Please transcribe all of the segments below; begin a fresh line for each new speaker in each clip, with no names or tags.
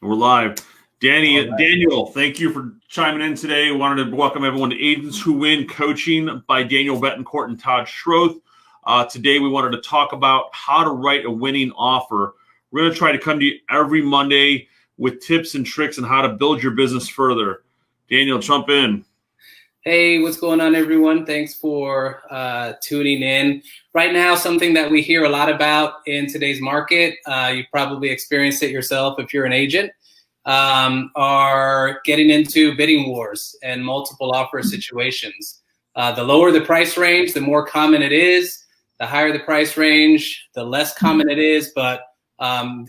We're live.
Right.
Daniel, thank you for chiming in today. Wanted to welcome everyone to Agents Who Win Coaching by Daniel Betancourt and Todd Schroth. Today, we wanted to talk about how to write a winning offer. We're going to try to come to you every Monday with tips and tricks on how to build your business further. Daniel, jump in.
Hey, what's going on, everyone? Thanks for tuning in. Right now, something that we hear a lot about in today's market, you probably experienced it yourself if you're an agent, are getting into bidding wars and multiple offer situations. The lower the price range, the more common it is. The higher the price range, the less common it is, but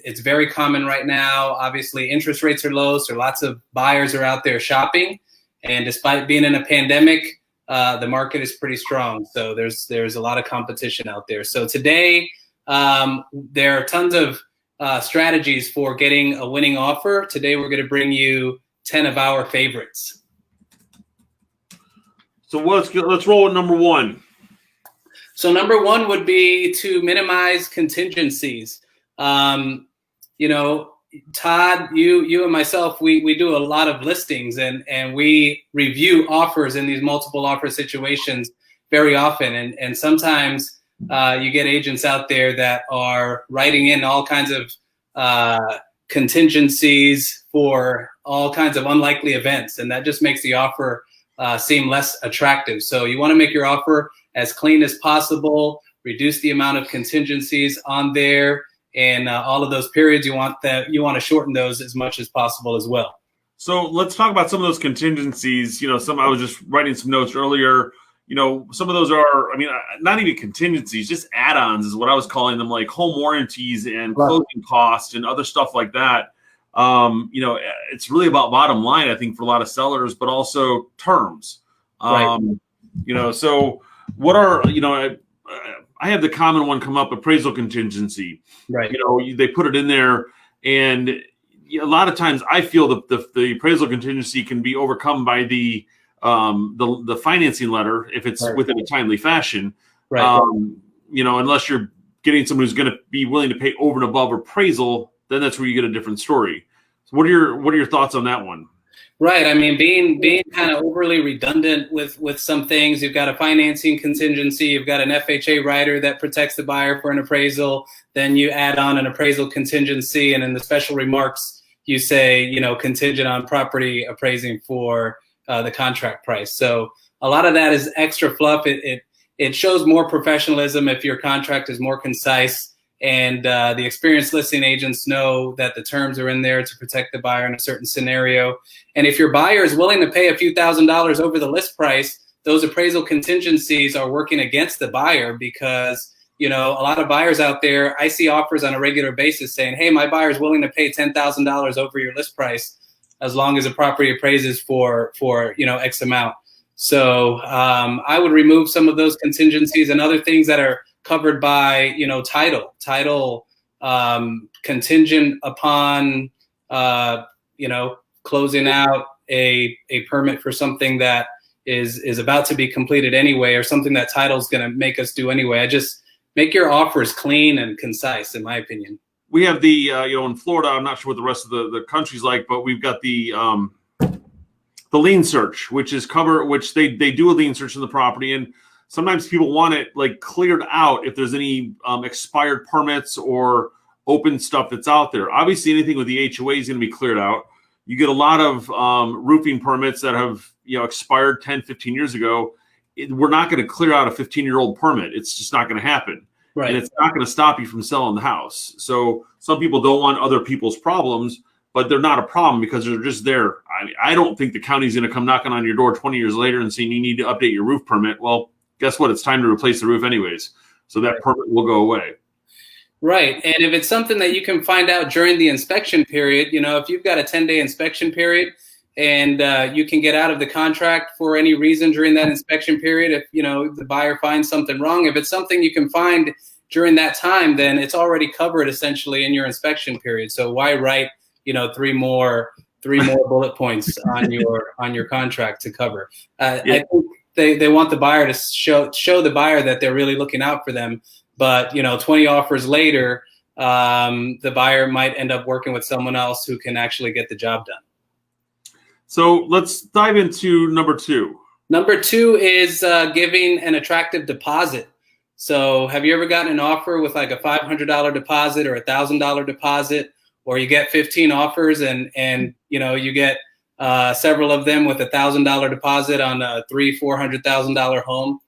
it's very common right now. Obviously, interest rates are low, so lots of buyers are out there shopping. And despite being in a pandemic, the market is pretty strong. So there's a lot of competition out there. So today, there are tons of strategies for getting a winning offer. Today, we're going to bring you 10 of our favorites.
So let's roll with number one.
So number one would be to minimize contingencies. Todd, you and myself, we do a lot of listings and we review offers in these multiple offer situations very often. And sometimes you get agents out there that are writing in all kinds of contingencies for all kinds of unlikely events. And that just makes the offer seem less attractive. So you want to make your offer as clean as possible, reduce the amount of contingencies on there. And all of those periods, you want to shorten those as much as possible as well.
So let's talk about some of those contingencies. I was just writing some notes earlier. Some of those are, not even contingencies, just add-ons is what I was calling them, like home warranties and closing costs and other stuff like that. It's really about bottom line, I think, for a lot of sellers, but also terms.
Right.
So what are, I have the common one come up, appraisal contingency.
Right.
They put it in there, and a lot of times I feel that the appraisal contingency can be overcome by the financing letter if it's within a timely fashion.
Right.
Unless you're getting someone who's going to be willing to pay over and above appraisal, then that's where you get a different story. So what are your thoughts on that one?
Right. Being kind of overly redundant with some things. You've got a financing contingency. You've got an FHA rider that protects the buyer for an appraisal. Then you add on an appraisal contingency, and in the special remarks, you say, contingent on property appraising for the contract price. So a lot of that is extra fluff. It shows more professionalism if your contract is more concise. And the experienced listing agents know that the terms are in there to protect the buyer in a certain scenario. And if your buyer is willing to pay a few $1,000s over the list price, those appraisal contingencies are working against the buyer because, a lot of buyers out there, I see offers on a regular basis saying, hey, my buyer is willing to pay $10,000 over your list price as long as the property appraises for X amount. So I would remove some of those contingencies and other things that are covered by, title, contingent upon, closing out a permit for something that is about to be completed anyway, or something that title's going to make us do anyway. I just make your offers clean and concise, in my opinion.
We have the, in Florida, I'm not sure what the rest of the country's like, but we've got the lien search, which they do a lien search in the property. And sometimes people want it like cleared out if there's any expired permits or open stuff that's out there. Obviously, anything with the HOA is going to be cleared out. You get a lot of roofing permits that have expired 10, 15 years ago. We're not going to clear out a 15-year-old permit. It's just not going to happen.
Right.
And it's not going to stop you from selling the house. So some people don't want other people's problems, but they're not a problem because they're just there. I don't think the county's going to come knocking on your door 20 years later and saying you need to update your roof permit. Well, guess what? It's time to replace the roof anyways. So that permit will go away.
Right. And if it's something that you can find out during the inspection period, if you've got a 10-day inspection period and you can get out of the contract for any reason during that inspection period, if, the buyer finds something wrong, if it's something you can find during that time, then it's already covered essentially in your inspection period. So why write, three more bullet points on your contract to cover? I think they want the buyer to show the buyer that they're really looking out for them. But 20 offers later, the buyer might end up working with someone else who can actually get the job done.
So let's dive into number 2.
Number 2 is giving an attractive deposit. So have you ever gotten an offer with like a $500 deposit or $1,000 deposit, or you get 15 offers and you get several of them with $1,000 deposit on a $300,000-$400,000 home?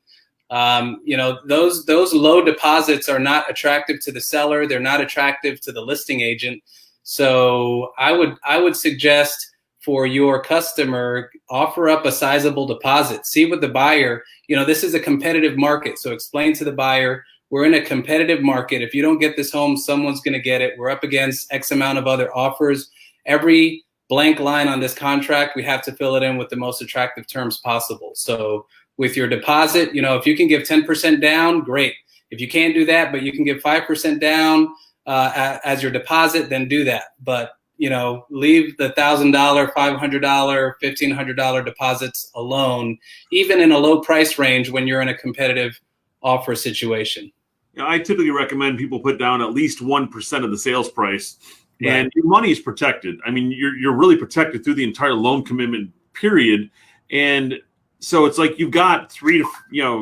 Those low deposits are not attractive to the seller. They're not attractive to the listing agent. So I would suggest for your customer, offer up a sizable deposit. See what the buyer, this is a competitive market. So explain to the buyer, we're in a competitive market. If you don't get this home, someone's going to get it. We're up against X amount of other offers. Every blank line on this contract, we have to fill it in with the most attractive terms possible. So with your deposit, if you can give 10% down, great. If you can't do that, but you can give 5% down as your deposit, then do that. But leave the $1,000, $500, $1,500 deposits alone, even in a low price range when you're in a competitive offer situation.
I typically recommend people put down at least 1% of the sales price, and
Right.
your money is protected. I mean, you're really protected through the entire loan commitment period, and so it's like you've got 3 to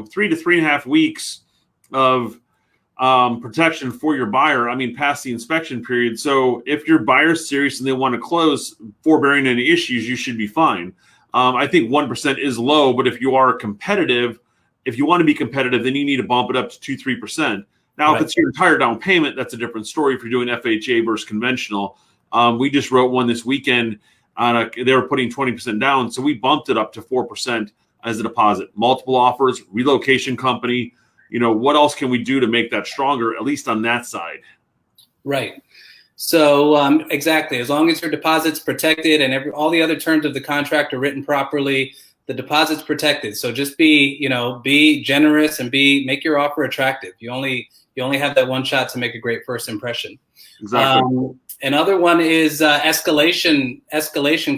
3.5 weeks of protection for your buyer. I mean, past the inspection period. So if your buyer's serious and they want to close, forbearing any issues, you should be fine. I think 1% is low, but if you are competitive, if you want to be competitive, then you need to bump it up to 2-3%. Now,
Right.
if it's your entire down payment, that's a different story. If you're doing FHA versus conventional, we just wrote one this weekend. They were putting 20% down, so we bumped it up to 4% as a deposit. Multiple offers, relocation company. What else can we do to make that stronger, at least on that side?
Right. So exactly, as long as your deposit's protected and all the other terms of the contract are written properly, the deposit's protected. So just be generous and make your offer attractive. You only have that one shot to make a great first impression.
Exactly.
Another one is escalation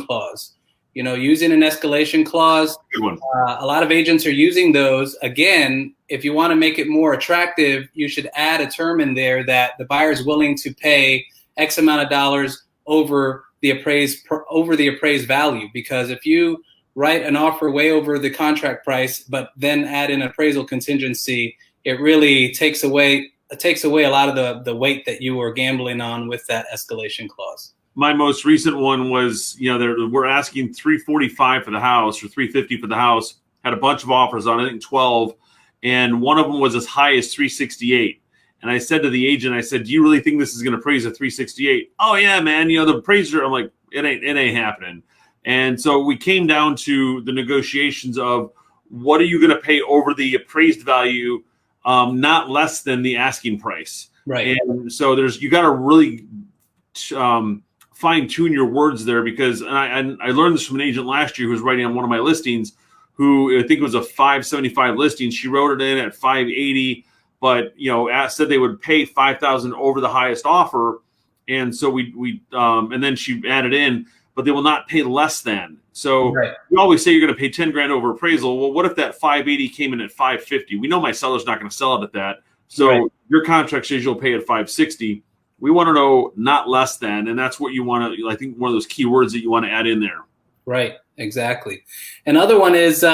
clause. Using an escalation clause.
Good one.
A lot of agents are using those. Again, if you want to make it more attractive, you should add a term in there that the buyer is willing to pay X amount of dollars over the appraised value. Because if you write an offer way over the contract price, but then add in appraisal contingency, it really takes away a lot of the weight that you were gambling on with that escalation clause.
My most recent one was, we're asking $345 for the house or $350 for the house. Had a bunch of offers on, I think 12, and one of them was as high as $368. And I said to the agent, do you really think this is going to appraise at $368? Oh yeah, man. The appraiser. I'm like, it ain't happening. And so we came down to the negotiations of what are you going to pay over the appraised value, not less than the asking price.
Right.
And so you got to really fine tune your words there, because I learned this from an agent last year who was writing on one of my listings, who I think it was a 575 listing. She wrote it in at 580, but said they would pay $5,000 over the highest offer, and so we and then she added in, but they will not pay less than. So
Right.
You always say you're going to pay $10,000 over appraisal. Well, what if that 580 came in at 550? We know my seller's not going to sell it at that. So
Right.
Your contract says you'll pay at 560. We want to know not less than, and that's what you want to. I think one of those key words that you want to add in there.
Right. Exactly. Another one is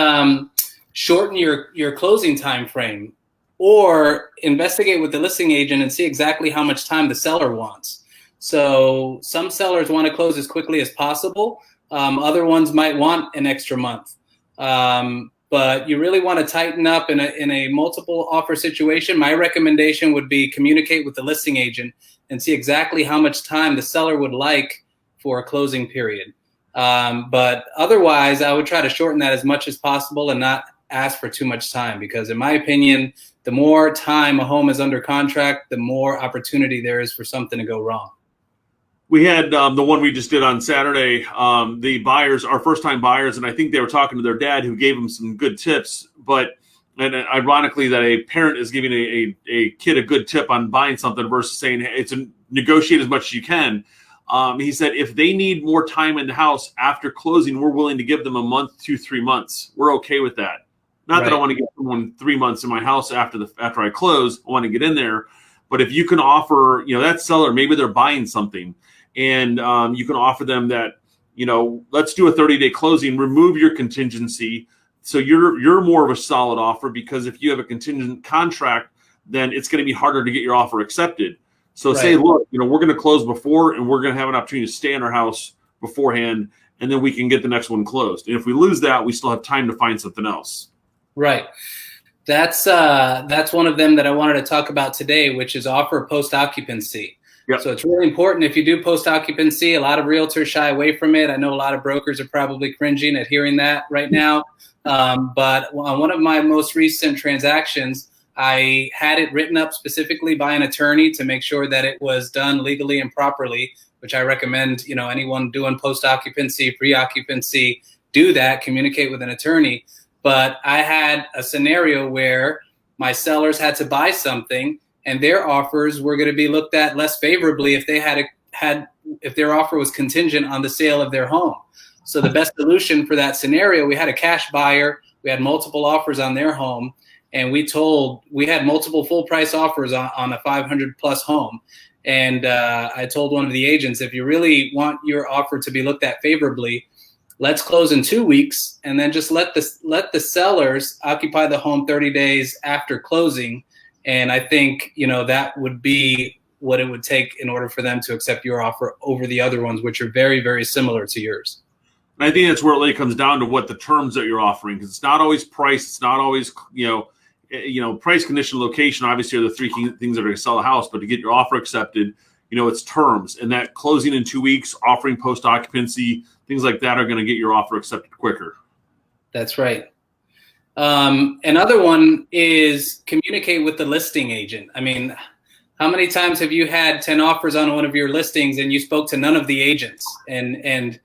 shorten your closing time frame, or investigate with the listing agent and see exactly how much time the seller wants. So some sellers want to close as quickly as possible. Other ones might want an extra month. But you really want to tighten up in a multiple offer situation. My recommendation would be communicate with the listing agent and see exactly how much time the seller would like for a closing period. But otherwise, I would try to shorten that as much as possible and not ask for too much time, because in my opinion, the more time a home is under contract, the more opportunity there is for something to go wrong.
We had the one we just did on Saturday. The buyers are first-time buyers, and I think they were talking to their dad, who gave them some good tips. And ironically, that a parent is giving a kid a good tip on buying something versus saying, hey, it's a negotiate as much as you can. He said, if they need more time in the house after closing, we're willing to give them a month to 3 months. We're okay with that. Not that I want to give someone 3 months in my house after I close. I want to get in there. But if you can offer, that seller, maybe they're buying something, and you can offer them that, let's do a 30-day closing, remove your contingency. So you're more of a solid offer, because if you have a contingent contract, then it's going to be harder to get your offer accepted. So say, look, we're going to close before, and we're going to have an opportunity to stay in our house beforehand, and then we can get the next one closed. And if we lose that, we still have time to find something else.
Right. That's one of them that I wanted to talk about today, which is offer post-occupancy.
Yep. So
it's really important. If you do post-occupancy, a lot of realtors shy away from it. I know a lot of brokers are probably cringing at hearing that right now. But on one of my most recent transactions, I had it written up specifically by an attorney to make sure that it was done legally and properly, which I recommend, anyone doing post-occupancy, pre-occupancy, do that, communicate with an attorney. But I had a scenario where my sellers had to buy something, and their offers were going to be looked at less favorably if they if their offer was contingent on the sale of their home. So the best solution for that scenario, we had a cash buyer, we had multiple offers on their home, and we had multiple full price offers on a 500 plus home. And I told one of the agents, if you really want your offer to be looked at favorably, let's close in 2 weeks, and then just let the sellers occupy the home 30 days after closing. And I think, that would be what it would take in order for them to accept your offer over the other ones, which are very, very similar to yours.
And I think that's where it really comes down to what the terms that you're offering, because it's not always price. It's not always, price, condition, location, obviously are the three key things that are going to sell a house. But to get your offer accepted, it's terms. And that closing in 2 weeks, offering post-occupancy, things like that are going to get your offer accepted quicker.
That's right. Another one is communicate with the listing agent. I mean, how many times have you had 10 offers on one of your listings and you spoke to none of the agents? And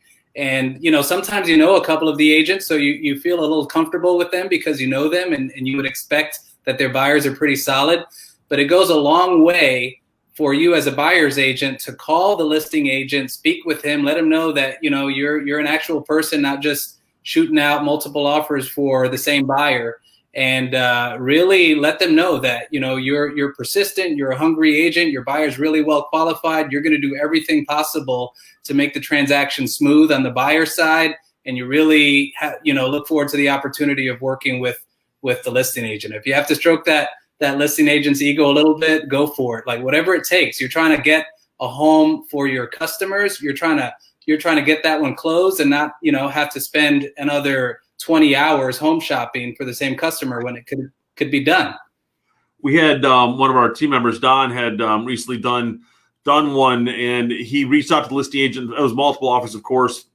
sometimes a couple of the agents, so you feel a little comfortable with them because you know them, and you would expect that their buyers are pretty solid. But it goes a long way for you as a buyer's agent to call the listing agent, speak with him, let him know that you're an actual person, not just shooting out multiple offers for the same buyer, and really let them know that you're persistent, you're a hungry agent, your buyer's really well qualified, you're going to do everything possible to make the transaction smooth on the buyer side, and you really look forward to the opportunity of working with the listing agent. If you have to stroke that listing agent's ego a little bit, go for it. Like whatever it takes. You're trying to get a home for your customers. You're trying to get that one closed and not have to spend another 20 hours home shopping for the same customer when it could be done.
We had one of our team members, Don, had recently done one, and he reached out to the listing agent. It was multiple offers, of course,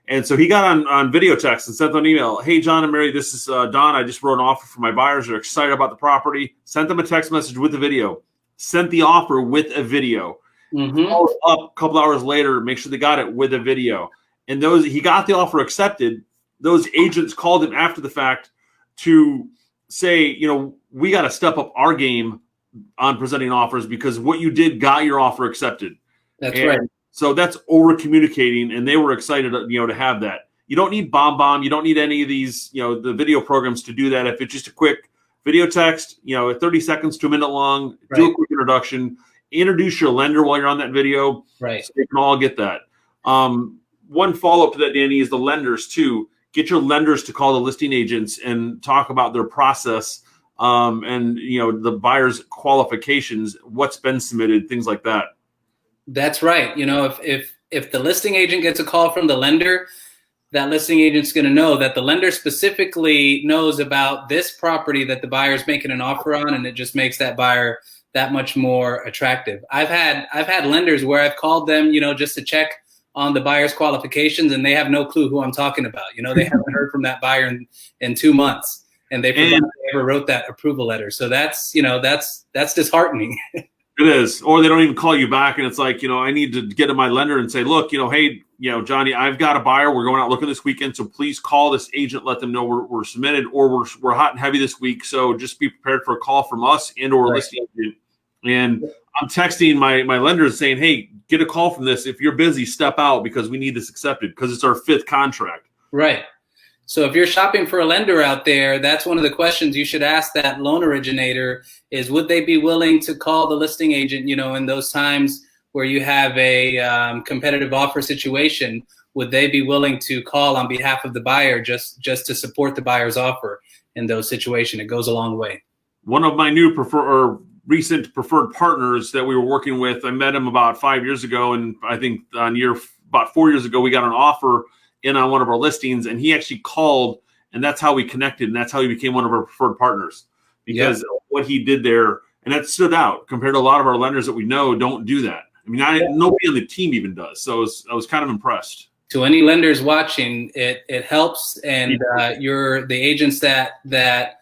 and so he got on video text and sent them an email. Hey, John and Mary, this is Don. I just wrote an offer for my buyers. They're excited about the property. Sent them a text message with a video. Sent the offer with a video. Called up a couple hours later, make sure they got it with a video. And he got the offer accepted. Those agents called him after the fact to say, we got to step up our game on presenting offers, because what you did got your offer accepted.
That's right.
So that's over communicating, and they were excited, to have that. You don't need BombBomb. You don't need any of these, the video programs to do that. If it's just a quick video text, 30 seconds to a minute long, do a quick introduction, introduce your lender while you're on that video.
Right. So
they can all get that. One follow-up to that, Danny, is the lenders too. Get your lenders to call the listing agents and talk about their process, and the buyer's qualifications, what's been submitted, things like that.
That's right. If the listing agent gets a call from the lender, that listing agent's going to know that the lender specifically knows about this property that the buyer's making an offer on, and it just makes that buyer that much more attractive. I've had lenders where I've called them, just to check on the buyer's qualifications, and they have no clue who I'm talking about. They haven't heard from that buyer in 2 months, and they ever wrote that approval letter. So that's disheartening.
It is. Or they don't even call you back, and it's like, I need to get to my lender and say, look, hey, Johnny, I've got a buyer. We're going out looking this weekend, so please call this agent, let them know we're submitted, or we're hot and heavy this week. So just be prepared for a call from us and or a listing agent. And I'm texting my lenders saying, hey, get a call from this. If you're busy, step out, because we need this accepted, because it's our 5th contract.
Right. So if you're shopping for a lender out there, that's one of the questions you should ask that loan originator is, would they be willing to call the listing agent, in those times where you have a competitive offer situation? Would they be willing to call on behalf of the buyer just to support the buyer's offer in those situations? It goes a long way.
One of my new recent preferred partners that we were working with, I met him about 5 years ago, and I think about 4 years ago, we got an offer in on one of our listings, and he actually called, and that's how we connected, and that's how he became one of our preferred partners, because what he did there, and that stood out compared to a lot of our lenders that we know don't do that. I mean, nobody on the team even does. So I was kind of impressed.
To any lenders watching, it helps, and you're the agents that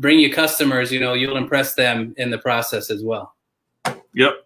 bring you customers. You'll impress them in the process as well.
Yep.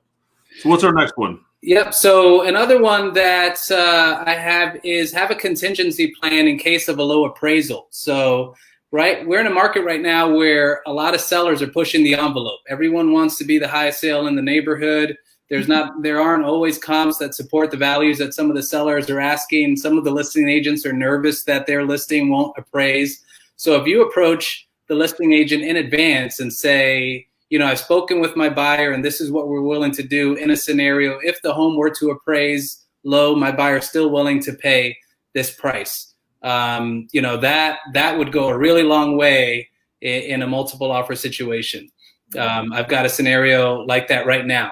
So what's our next one?
Yep. So another one that I have is have a contingency plan in case of a low appraisal. So, we're in a market right now where a lot of sellers are pushing the envelope. Everyone wants to be the highest sale in the neighborhood. There aren't always comps that support the values that some of the sellers are asking. Some of the listing agents are nervous that their listing won't appraise. So if you approach the listing agent in advance and say, I've spoken with my buyer and this is what we're willing to do in a scenario. If the home were to appraise low, my buyer's still willing to pay this price. That would go a really long way in a multiple offer situation. I've got a scenario like that right now.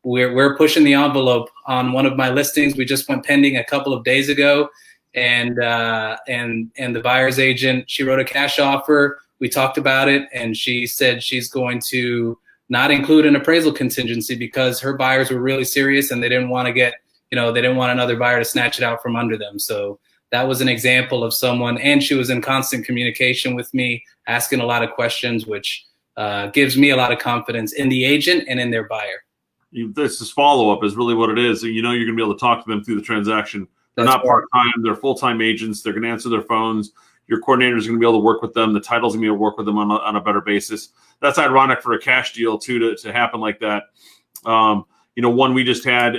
We're pushing the envelope on one of my listings. We just went pending a couple of days ago, and the buyer's agent, she wrote a cash offer. We talked about it, and she said she's going to not include an appraisal contingency because her buyers were really serious and they didn't want to they didn't want another buyer to snatch it out from under them. So that was an example of someone, and she was in constant communication with me, asking a lot of questions, which gives me a lot of confidence in the agent and in their buyer.
This follow-up is really what it is. You're going to be able to talk to them through the transaction. They're not part-time. They're full-time agents. They're going to answer their phones. Your coordinator is going to be able to work with them. The title's going to be able to work with them on a better basis. That's ironic for a cash deal, too, to happen like that. One we just had,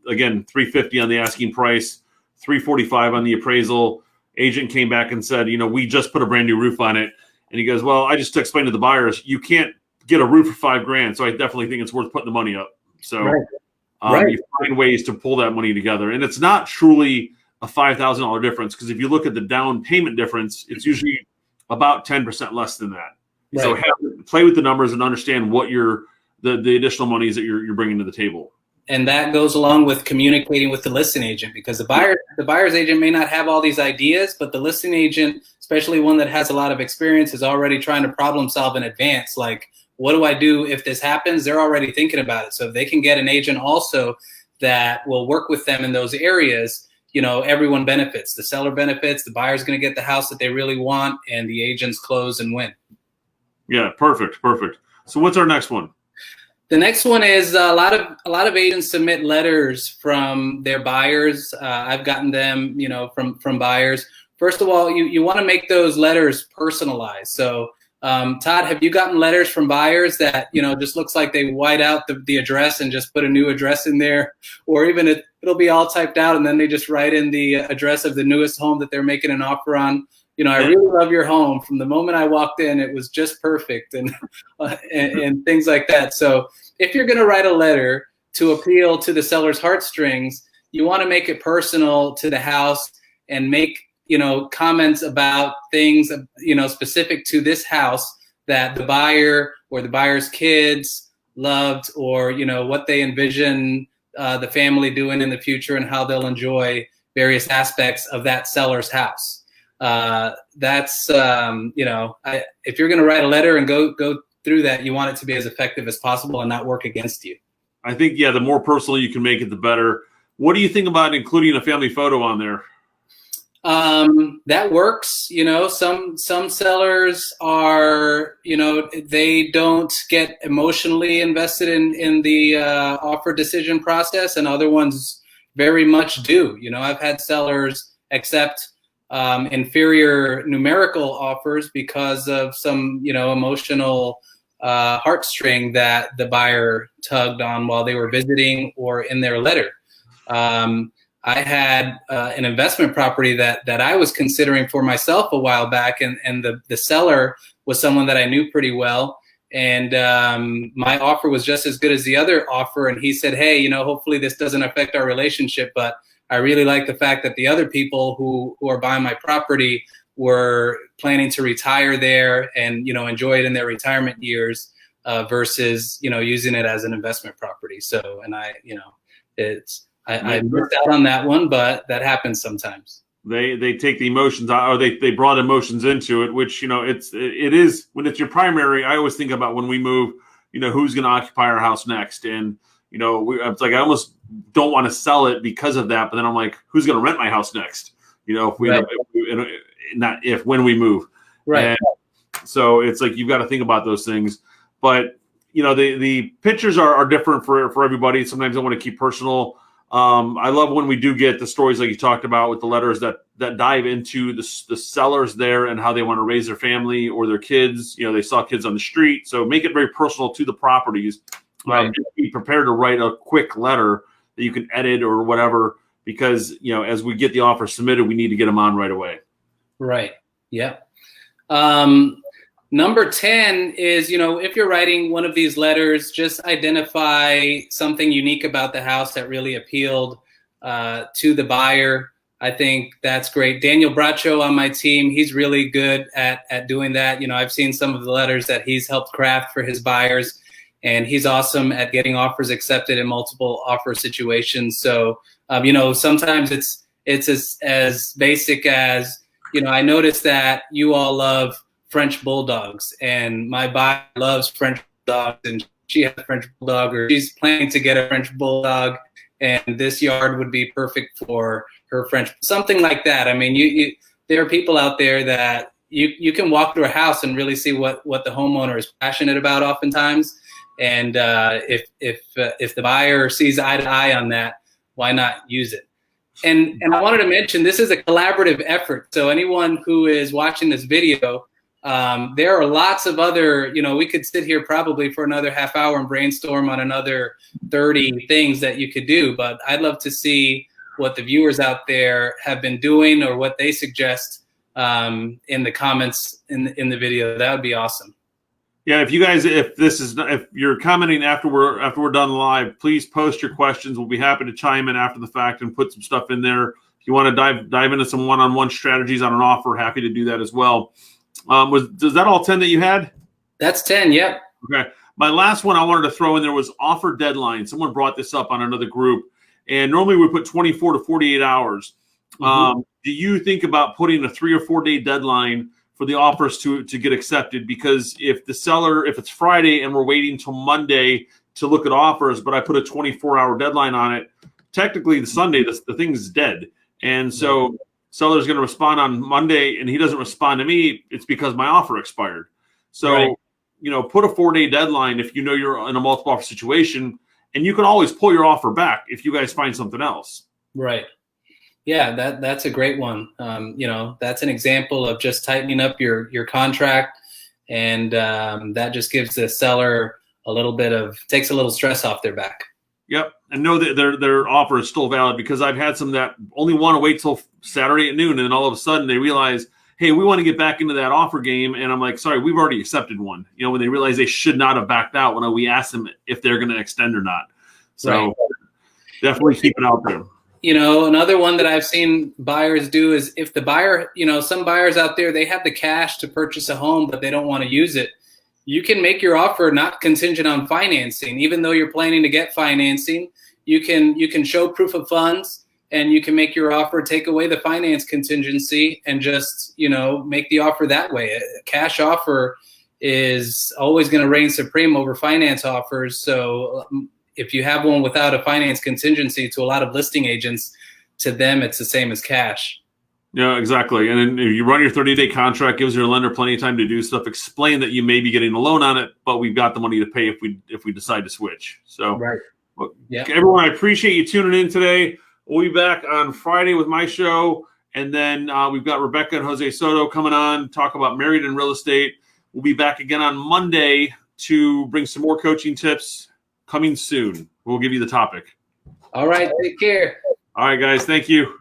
again, $350 on the asking price, $345 on the appraisal. Agent came back and said, we just put a brand new roof on it. And he goes, well, I just explained to the buyers, you can't get a roof for $5,000. So I definitely think it's worth putting the money up. So you find ways to pull that money together. And it's not truly a $5,000 difference, because if you look at the down payment difference, it's usually about 10% less than that. Right. So play with the numbers and understand what the additional monies that you're bringing to the table.
And that goes along with communicating with the listing agent, because the buyer's agent may not have all these ideas, but the listing agent, especially one that has a lot of experience, is already trying to problem solve in advance. Like, what do I do if this happens? They're already thinking about it. So if they can get an agent also that will work with them in those areas, everyone benefits. The seller benefits, the buyer's going to get the house that they really want, and the agents close and win. Yeah,
perfect. So what's our next one?
The next one is a lot of agents submit letters from their buyers. I've gotten them, from buyers. First of all, you want to make those letters personalized. So, Todd, have you gotten letters from buyers that, just looks like they white out the address and just put a new address in there, or even it'll be all typed out and then they just write in the address of the newest home that they're making an offer on? I really love your home. From the moment I walked in, it was just perfect, and things like that. So if you're going to write a letter to appeal to the seller's heartstrings, you want to make it personal to the house and make, comments about things, specific to this house that the buyer or the buyer's kids loved, or, what they envision the family doing in the future and how they'll enjoy various aspects of that seller's house. That's if you're going to write a letter and go through that, you want it to be as effective as possible and not work against you.
I think, the more personal you can make it, the better. What do you think about including a family photo on there?
That works. Some sellers are, they don't get emotionally invested in the offer decision process, and other ones very much do. I've had sellers accept inferior numerical offers because of some, emotional heartstring that the buyer tugged on while they were visiting or in their letter. I had an investment property that I was considering for myself a while back, and the seller was someone that I knew pretty well. And my offer was just as good as the other offer. And he said, hey, you know, hopefully this doesn't affect our relationship, but I really like the fact that the other people who are buying my property were planning to retire there and, you know, enjoy it in their retirement years versus, you know, using it as an investment property. So, and I, you know, I missed out on that one, but that happens sometimes.
They take the emotions out, or they brought emotions into it, which, you know, it is when it's your primary. I always think about when we move, you know, who's going to occupy our house next. And, you know, it's like, I almost don't want to sell it because of that. But then I'm like, who's going to rent my house next? You know, if we,
right.
not if, when we move.
Right.
And so it's like, you've got to think about those things. But, you know, the pictures are different for everybody. Sometimes I want to keep personal. I love when we do get the stories like you talked about with the letters that dive into the sellers there and how they want to raise their family or their kids. You know, they saw kids on the street. So make it very personal to the properties.
Right.
Just be prepared to write a quick letter that you can edit or whatever, because, you know, as we get the offer submitted, we need to get them on right away.
Right. Yeah. Number 10 is, you know, if you're writing one of these letters, just identify something unique about the house that really appealed to the buyer. I think that's great. Daniel Bracho on my team, he's really good at doing that. You know, I've seen some of the letters that he's helped craft for his buyers, and he's awesome at getting offers accepted in multiple offer situations. So, you know, sometimes it's as basic as, you know, I noticed that you all love French bulldogs, and my buyer loves French bulldogs, and she has a French bulldog, or she's planning to get a French bulldog, and this yard would be perfect for her French, something like that. I mean, there are people out there that you can walk through a house and really see what the homeowner is passionate about oftentimes. And if the buyer sees eye to eye on that, why not use it? And I wanted to mention, this is a collaborative effort. So anyone who is watching this video, there are lots of other, you know, we could sit here probably for another half hour and brainstorm on another 30 things that you could do, but I'd love to see what the viewers out there have been doing or what they suggest in the comments in the video. That would be awesome.
Yeah, if you guys, if you're commenting after we're done live, please post your questions. We'll be happy to chime in after the fact and put some stuff in there. If you want to dive into some one-on-one strategies on an offer, happy to do that as well. Was that all 10 that you had? That's
10. Yep.
Okay. My last one I wanted to throw in there was offer deadline. Someone brought this up on another group, and normally we put 24 to 48 hours. Mm-hmm. Do you think about putting a 3 or 4 day deadline for the offers to get accepted? Because if it's Friday and we're waiting till Monday to look at offers, but I put a 24-hour deadline on it, technically the Sunday, the thing's dead. And so seller's going to respond on Monday and he doesn't respond to me, it's because my offer expired. So, you know, put a 4-day deadline if you know you're in a multiple offer situation, and you can always pull your offer back if you guys find something else.
Right. Yeah, that's a great one. You know, that's an example of just tightening up your contract, and that just gives the seller takes a little stress off their back.
Yep, and know that their offer is still valid, because I've had some that only want to wait till Saturday at noon, and then all of a sudden they realize, hey, we want to get back into that offer game, and I'm like, sorry, we've already accepted one. You know, when they realize they should not have backed out when we asked them if they're going to extend or not. So definitely keep it out there.
You know, another one that I've seen buyers do is if the buyer, you know, some buyers out there, they have the cash to purchase a home, but they don't want to use it. You can make your offer not contingent on financing. Even though you're planning to get financing, you can show proof of funds, and you can make your offer, take away the finance contingency, and just, you know, make the offer that way. A cash offer is always going to reign supreme over finance offers. So if you have one without a finance contingency, to a lot of listing agents, to them, it's the same as cash.
Yeah, exactly. And then if you run your 30-day contract, gives your lender plenty of time to do stuff, explain that you may be getting a loan on it, but we've got the money to pay if we decide to switch. So, well, everyone, I appreciate you tuning in today. We'll be back on Friday with my show. And then we've got Rebecca and Jose Soto coming on, talk about married and real estate. We'll be back again on Monday to bring some more coaching tips coming soon. We'll give you the topic.
All right. Take care.
All right, guys. Thank you.